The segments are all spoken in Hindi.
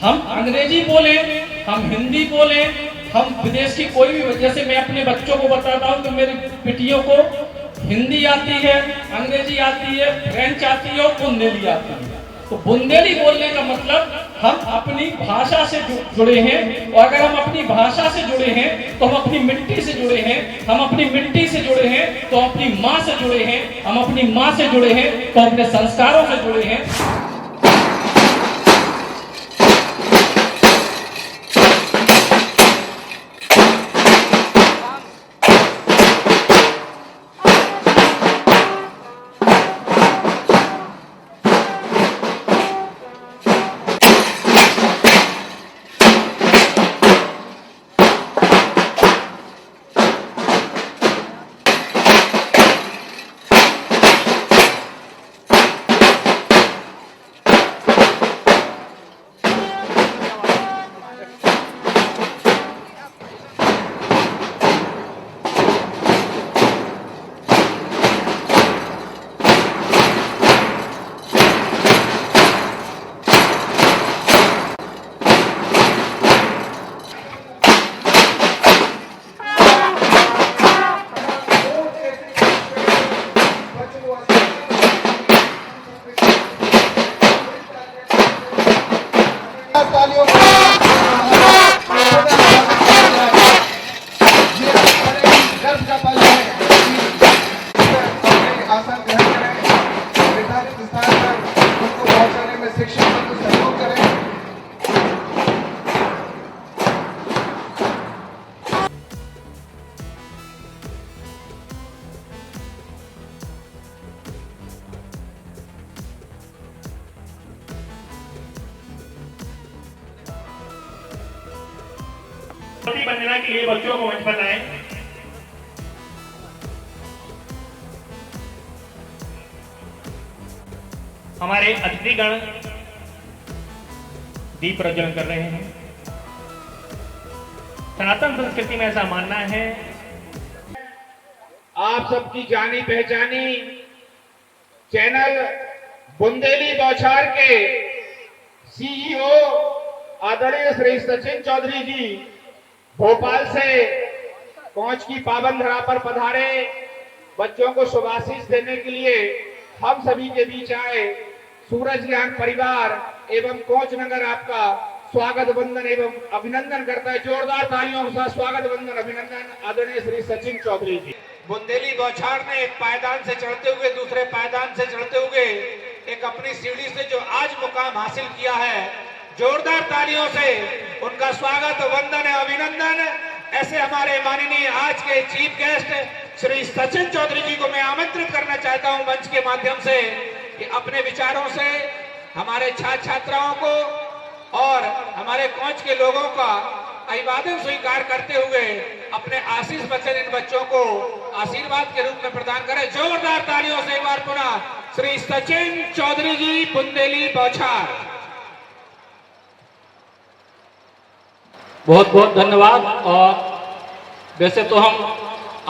हम अंग्रेजी बोले, हम हिंदी बोले, हम विदेश की कोई भी, जैसे मैं अपने बच्चों को बताता हूँ कि मेरी बेटियों को हिंदी आती है, अंग्रेजी आती है, फ्रेंच आती है और बुंदेली आती है। तो बुंदेली बोलने का मतलब हम अपनी भाषा से जुड़े हैं, और अगर हम अपनी भाषा से जुड़े हैं तो हम अपनी मिट्टी से जुड़े हैं, हम अपनी मिट्टी से जुड़े हैं तो अपनी माँ से जुड़े हैं, हम अपनी माँ से जुड़े हैं तो अपने संस्कारों से जुड़े हैं। वंदना के लिए बच्चों को मंच पर लाएं। हमारे अतिथिगण दीप प्रज्वलन कर रहे हैं। सनातन संस्कृति में ऐसा मानना है। आप सबकी जानी पहचानी चैनल बुंदेली बौछार के सीईओ आदरणीय श्री सचिन चौधरी जी भोपाल से कोंच की पावन धरा पर पधारे, बच्चों को शुभाशीष देने के लिए हम सभी के बीच आए। सूरज ज्ञान परिवार एवं कोंच नगर आपका स्वागत वंदन एवं अभिनंदन करता है। जोरदार तालियों के साथ स्वागत वंदन अभिनंदन आदरणीय श्री सचिन चौधरी जी। बुंदेली बौछार ने एक पायदान से चढ़ते हुए दूसरे पायदान से चढ़ते हुए एक अपनी सीढ़ी से जो आज मुकाम हासिल किया है, जोरदार तालियों से उनका स्वागत वंदन अभिनंदन। ऐसे हमारे माननीय आज के चीफ गेस्ट श्री सचिन चौधरी जी को मैं आमंत्रित करना चाहता हूं मंच के माध्यम से कि अपने विचारों से हमारे छात्र छात्राओं को और हमारे कोंच के लोगों का अभिवादन स्वीकार करते हुए अपने आशीष वचन इन बच्चों को आशीर्वाद के रूप में प्रदान करें। जोरदार तालियों से एक बार पुनः श्री सचिन चौधरी जी बुंदेली बौछार। बहुत बहुत धन्यवाद। और वैसे तो हम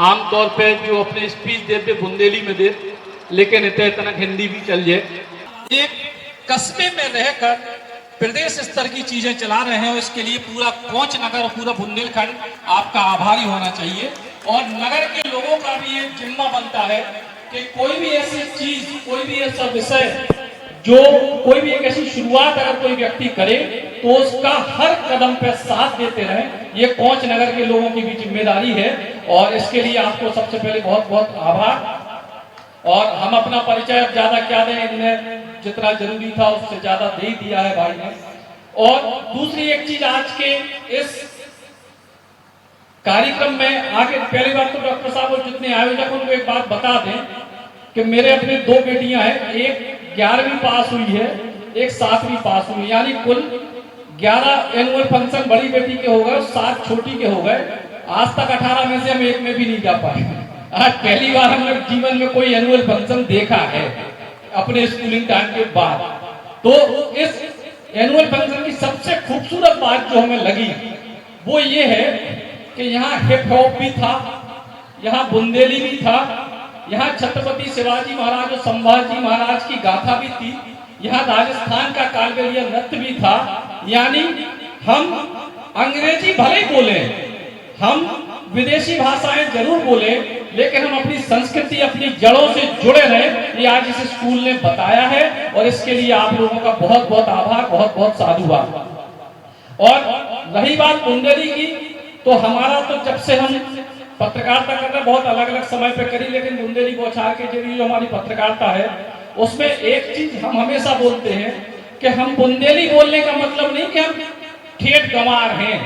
आमतौर पे जो अपने स्पीच देते बुंदेली में दे, लेकिन इतना हिंदी भी चल जाए। एक कस्बे में रहकर प्रदेश स्तर की चीजें चला रहे हैं, इसके लिए पूरा कोंच नगर और पूरा बुंदेलखंड आपका आभारी होना चाहिए। और नगर के लोगों का भी ये जिम्मा बनता है कि कोई भी ऐसी चीज, कोई भी ऐसा विषय, जो कोई भी एक ऐसी शुरुआत अगर कोई व्यक्ति करे तो उसका हर कदम पे साथ देते रहे। ये कोंच नगर के लोगों की भी जिम्मेदारी है और इसके लिए आपको सबसे पहले बहुत बहुत आभार। और हम अपना परिचय अब ज्यादा क्या दें, इन्हें जितना जरूरी था उससे ज्यादा दे ही दिया है भाई ने। और दूसरी एक चीज, आज के इस कार्यक्रम में आगे पहली बात तो डॉक्टर साहब और जितने आयोजक उनको एक बात बता दें कि मेरे अपने दो बेटियां हैं, एक 11वीं पास हुई है, एक 7वीं पास हुई, यानी कुल 11 एनुअल फंक्शन बड़ी बेटी के हो गए, 7 छोटी के हो गए। आज तक 18 में से हम एक में भी नहीं जा पाए। आज पहली बार हम लोग जीवन में कोई एनुअल फंक्शन देखा है अपने स्कूलिंग टाइम के बाद। तो इस एनुअल फंक्शन की सबसे खूबसूरत बात जो हमें लगी वो ये है कि यहाँ हिप हॉप भी था, यहाँ बुंदेली भी था, यहाँ छत्रपति शिवाजी महाराज और संभाजी महाराज की गाथा भी थी, यहाँ राजस्थान का कालबेलिया नृत्य भी था। यानी हम अंग्रेजी भले ही बोले, हम विदेशी भाषाएं जरूर बोले, लेकिन हम अपनी संस्कृति, अपनी जड़ों से जुड़े रहे। ये आज इस स्कूल ने बताया है और इसके लिए आप लोगों का बहुत बहुत आभार, बहुत बहुत साधुवाद। और रही बात बुंदेली की, तो हमारा तो जब से हम पत्रकारिता कर रहे, बहुत अलग अलग समय पे करी, लेकिन बुंदेली बौछार के जरिए जो हमारी पत्रकारिता है उसमें एक चीज हम हमेशा बोलते हैं कि हम बुंदेली बोलने का मतलब नहीं कि हम ठेठ गंवार हैं।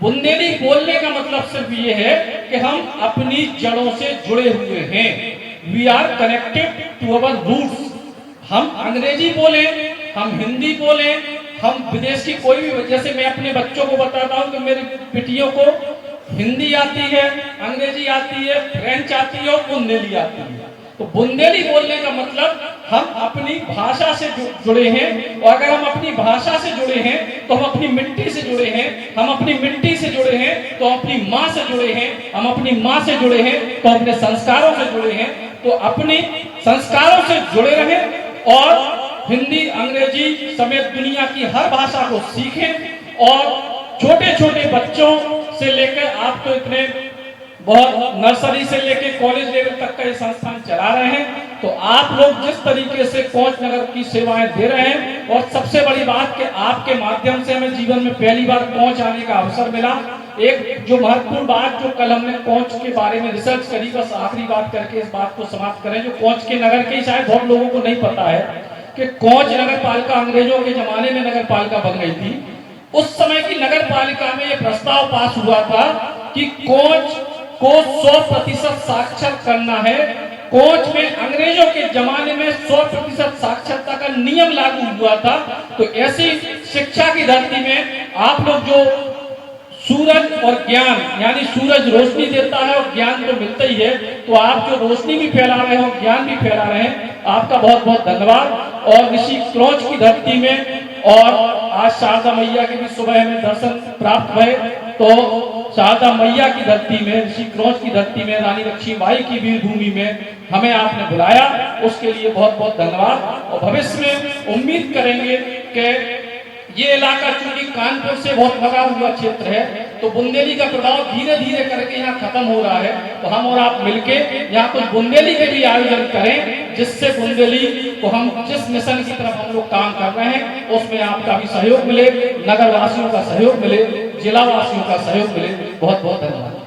बुंदेली बोलने का मतलब सिर्फ ये है कि हम अपनी जड़ों से जुड़े हुए हैं। We are connected to our roots. हम अंग्रेजी बोले, हम हिंदी बोले, हम विदेश की कोई भी, जैसे मैं अपने बच्चों को बताता हूँ कि मेरी बेटियों को हिंदी आती है, अंग्रेजी आती है, फ्रेंच आती है और बुंदेली आती है। तो बुंदेली बोलने का मतलब हम अपनी भाषा से जुड़े हैं, और अगर हम अपनी भाषा से जुड़े हैं तो हम अपनी मिट्टी से जुड़े हैं, हम अपनी मिट्टी से जुड़े हैं तो अपनी माँ से जुड़े हैं, हम अपनी माँ से जुड़े हैं तो अपने संस्कारों से जुड़े हैं। तो अपने संस्कारों से जुड़े रहें और हिंदी, अंग्रेजी समेत दुनिया की हर भाषा को सीखें। और छोटे छोटे बच्चों से लेकर, आप तो इतने बहुत नर्सरी से लेकर कॉलेज लेवल तक का ये संस्थान चला रहे हैं, तो आप लोग जिस तरीके से कोच नगर की सेवाएं दे रहे हैं, और सबसे बड़ी बात कि आपके माध्यम से हमें जीवन में पहली बार कोच आने का अवसर मिला। एक जो महत्वपूर्ण बात जो कल हमने कोच के बारे में रिसर्च करी, बस आखिरी बात करके इस बात को समाप्त करें। जो कोच के नगर के, शायद बहुत लोगों को नहीं पता है कि कोच नगर पालिका अंग्रेजों के जमाने में नगर पालिका बन गई थी। उस समय की नगर पालिका में यह प्रस्ताव पास हुआ था कि कोच को 100% साक्षर करना है। कोच में अंग्रेजों के जमाने में 100% साक्षरता का नियम लागू हुआ था। तो ऐसी शिक्षा की धरती में आप लोग जो सूरज और ज्ञान, यानी सूरज रोशनी देता है और ज्ञान तो मिलता ही है, तो आप जो रोशनी भी फैला रहे हो, ज्ञान भी फैला रहे हैं, आपका बहुत बहुत धन्यवाद। और ऋषि क्रोच की धरती में, और आज शारदा मैया के भी सुबह हमें दर्शन प्राप्त हुए, तो शारदा मैया की धरती में, ऋषि क्रोच की धरती में, रानी लक्ष्मीबाई की वीर भूमि में हमें आपने बुलाया, उसके लिए बहुत बहुत धन्यवाद। और भविष्य में उम्मीद करेंगे कि ये इलाका चूंकि कानपुर से बहुत लगा हुआ क्षेत्र है, तो बुंदेली का प्रभाव धीरे धीरे करके यहाँ खत्म हो रहा है। तो हम और आप मिलके यहाँ कुछ बुंदेली के भी आयोजन करें, जिससे बुंदेली को हम जिस मिशन की तरफ हम लोग काम कर रहे हैं उसमें आपका भी सहयोग मिले, नगर वासियों का सहयोग मिले, जिला वासियों का सहयोग मिले। बहुत बहुत धन्यवाद।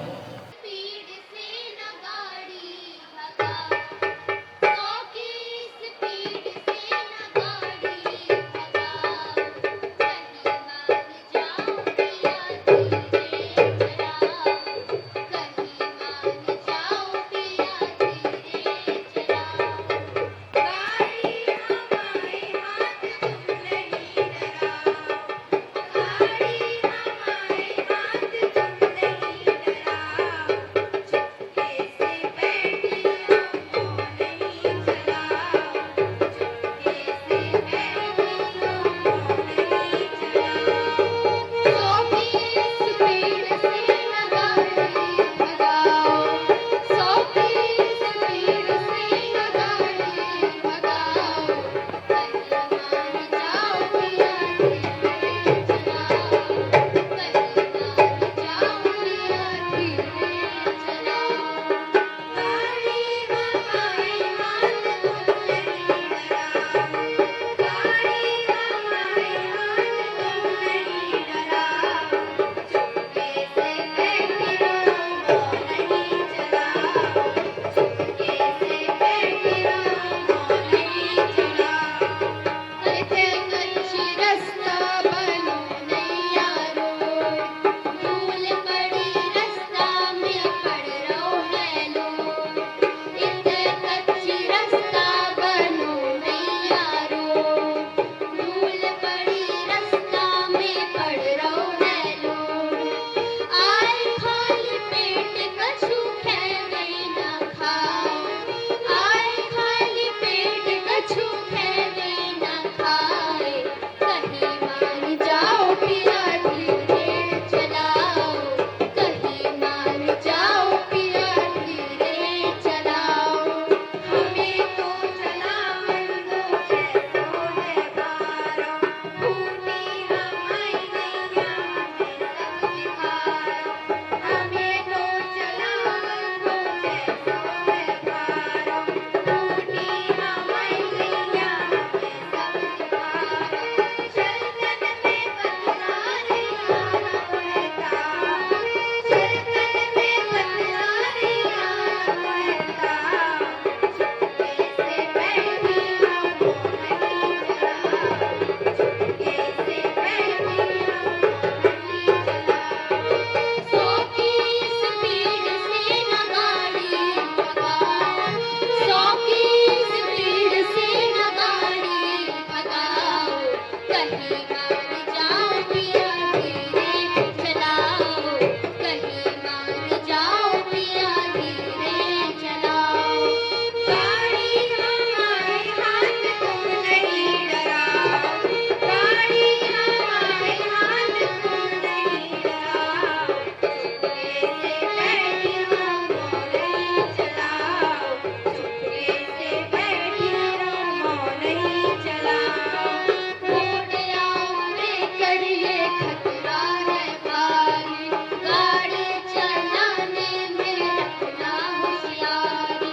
पर ये खतरा है भारी, गाड़ी चलाने में रखना होशियारी,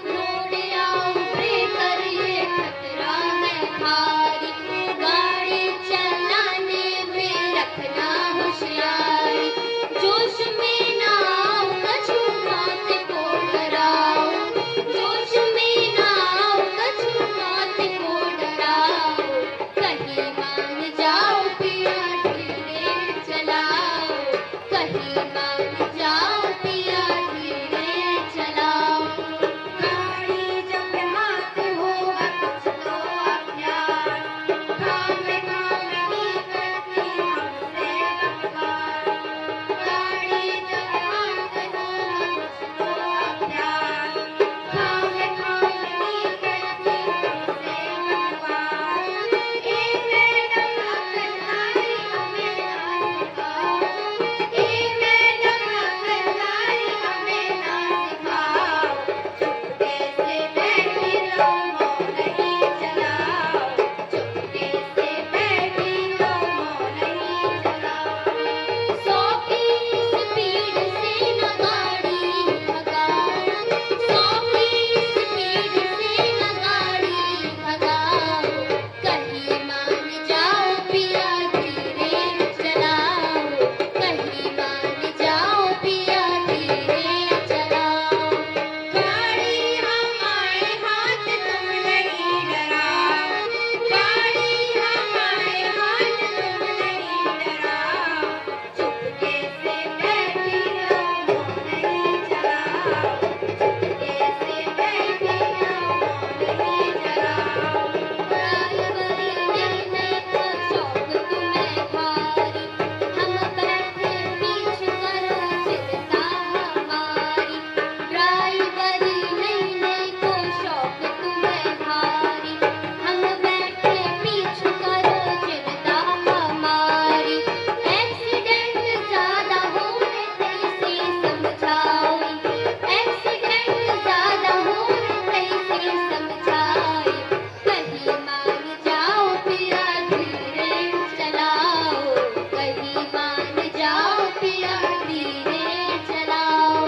रोड या ऊपर पर ये खतरा है भारी, गाड़ी चलाने में रखना होशियारी, जोश में ना आओ कछु मौत को डराओ, जोश में ना आओ कछु मौत को डराओ, कहीं मान जाओ पिया धीरे चलाओ, कहीं मान जाओ पिया धीरे चलाओ, गाड़ी जब हाथ होगा कुछ तो अख्यार, खामे खामे ही करती हमसे बकवास, गाड़ी जब हाथ होगा कुछ तो अख्यार, खामे खामे ही करती हमसे बकवास, ए मैडम अकलदारी हमें ना सिखाओ, ए मैडम अकलदारी हमें ना सिखाओ, चुपके से बैठी रहो मौन नहीं चलाओ, चुपके से बैठी रहो मौन नहीं चलाओ, 100 की स्पीड से न गाड़ी भगाओ, 100 की स्पीड से न गाड़ी भगाओ, कहीं मान जाओ पिया धीरे चलाओ, कहीं मान जाओ पिया धीरे चलाओ, गाड़ी हमारे हाथ तुम नहीं डराओ, गाड़ी हमारे हाथ तुम नहीं डराओ, चुपके से बैठी रहो मौन नहीं चलाओ, चुपके से बैठी रहो मौन नहीं चलाओ, ड्राइवरी नहीं को शौक तुम्हें भारी, हम बैठे पीछे करो चिंता हमारी, ड्राइवरी नहीं को शौक तुम्हें भारी, हम बैठे पीछे करो चिंता हमारी, एक्सीडेंट ज्यादा हो रहे कैसे समझाई, एक्सीडेंट ज्यादा हो रहे कैसे समझाई, कहीं मान जाओ पिया धीरे चलाओ, कहीं मान जाओ पिया धीरे चलाओ,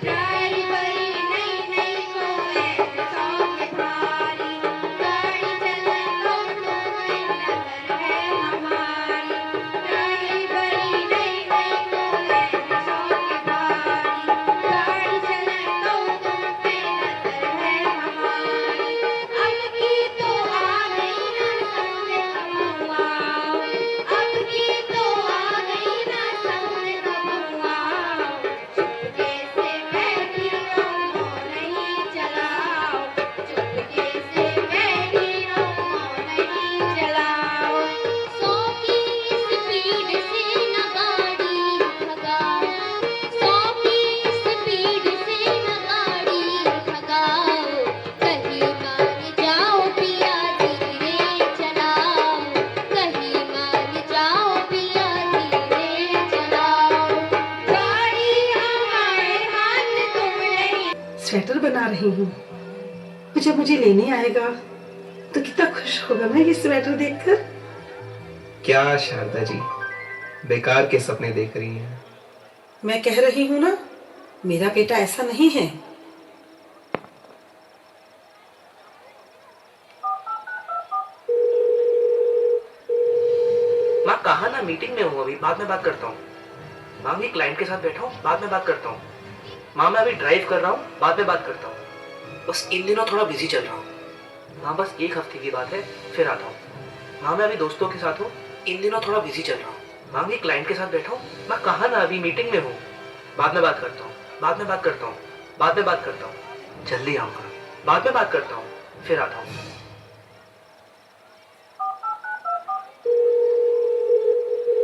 ड्राइवरी नहीं को ऐसे शौक भारी, गाड़ी चले तो तुम्हें नजर है हमारी, ड्राइवरी नहीं को ऐसे शौक भारी, गाड़ी चले तो तुम पे नजर है हमारी, अब की तो आ गई ना सामने कबुआओ, अब की तो आ गई ना सामने कबुआओ, चुपके से बैठी रहो मौन नहीं चलाओ, चुपके से बैठी रहो मौन नहीं चलाओ, 100 की स्पीड से न गाड़ी भगाओ, 100 की स्पीड से न गाड़ी भगाओ, कहीं मान जाओ पिया धीरे चलाओ, कहीं मान जाओ पिया धीरे चलाओ, गाड़ी हमारे हाथ तुम नहीं। स्वेटर बना रही हूँ, जब मुझे लेने आएगा तो कितना खुश होगा ना ये स्वेटर देखकर। क्या शारदा जी, बेकार के सपने देख रही हैं। मैं कह रही हूँ ना, मेरा बेटा ऐसा नहीं है। माँ कहा ना, मीटिंग में हूँ अभी, बाद में बात करता हूँ। माँ मैं क्लाइंट के साथ बैठा हूँ, बाद में बात करता हूँ। माँ मैं अभी ड्राइव कर रहा हूँ, बाद में बात करता हूँ। बस इन दिनों थोड़ा बिजी चल रहा हूँ। माँ बस 1 हफ्ते की बात है, फिर आता हूँ। माँ मैं अभी दोस्तों के साथ हूँ, इन दिनों थोड़ा बिजी चल रहा हूँ। माँ मैं क्लाइंट के साथ बैठा हूँ। माँ कहा ना अभी मीटिंग में हूँ, बाद में बात करता हूँ, बाद में बात करता हूँ, बाद में बात करता हूँ। जल्दी आऊँगा, बाद में बात करता हूँ, फिर आता हूँ।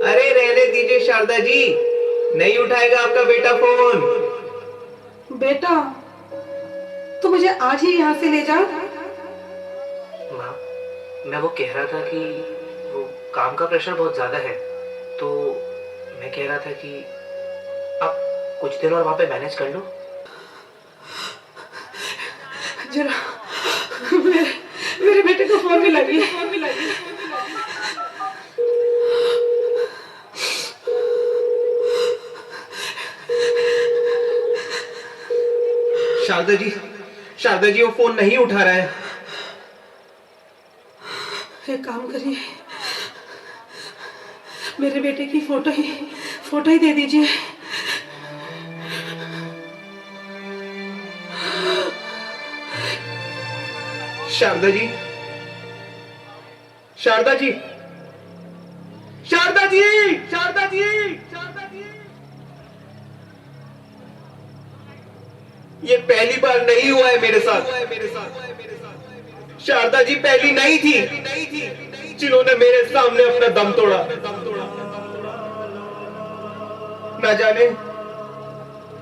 अरे रहने दीजिए शारदा जी, नहीं उठाएगा आपका बेटा फोन। बेटा तो मुझे आज ही यहाँ से ले जा। माँ मैं वो कह रहा था कि वो काम का प्रेशर बहुत ज़्यादा है, तो मैं कह रहा था कि आप कुछ दिन और वहाँ पे मैनेज कर लो। जरा मेरे बेटे को फोन भी लगी। शारदा जी वो फोन नहीं उठा रहा है। एक काम करिए, मेरे बेटे की फोटो ही दे दीजिए। शारदा जी, शारदा जी, शारदा जी, शारदा जी, शारदा जी। ये पहली बार नहीं हुआ है मेरे साथ। शारदा जी पहली नहीं थी जिन्होंने मेरे सामने अपना दम तोड़ा।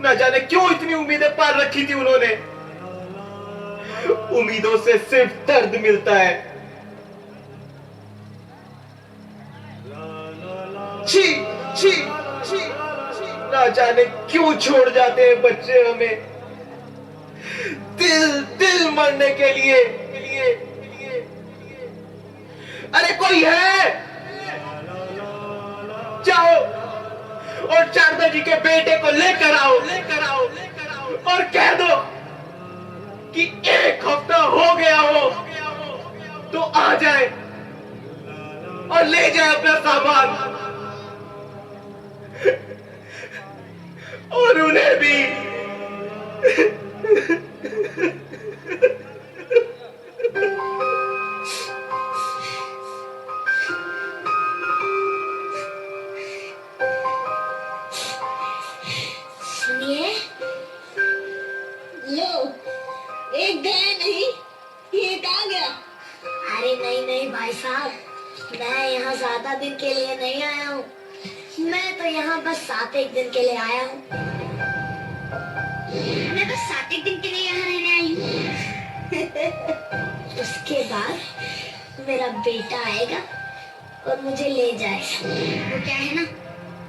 न जाने क्यों इतनी उम्मीदें पार रखी थी उन्होंने। उम्मीदों से सिर्फ दर्द मिलता है। छी छी छी, न जाने क्यों छोड़ जाते हैं बच्चे हमें दिल मरने के लिए। अरे कोई है, जाओ और शारदा जी के बेटे को लेकर आओ और कह दो कि 1 हफ्ता हो गया हो तो आ जाए और ले जाए अपना सामान, और उन्हें भी। सुनिए, लो, एक गया नहीं, ये कहाँ गया? अरे नहीं भाई साहब, मैं यहाँ ज्यादा दिन के लिए नहीं आया हूँ। मैं तो यहाँ बस 7-1 दिन के लिए आया हूँ। मैं बस 7-1 दिन के लिए यहाँ रहने आई हूँ। उसके बाद मेरा बेटा आएगा और मुझे ले जाएगा। वो क्या है ना,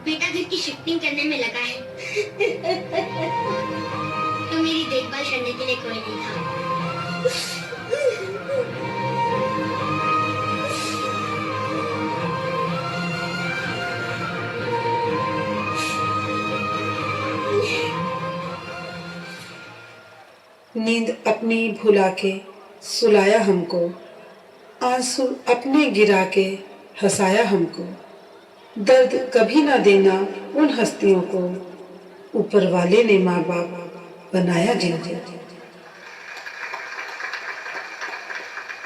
बेटा घर की शिफ्टिंग करने में लगा है। तो मेरी देखभाल करने के लिए कोई नहीं था। नींद अपनी भुला के सुलाया हमको, आंसू अपने गिरा के हंसाया हमको। दर्द कभी ना देना उन हस्तियों को, ऊपर वाले ने माँ बाप बनाया जिनको।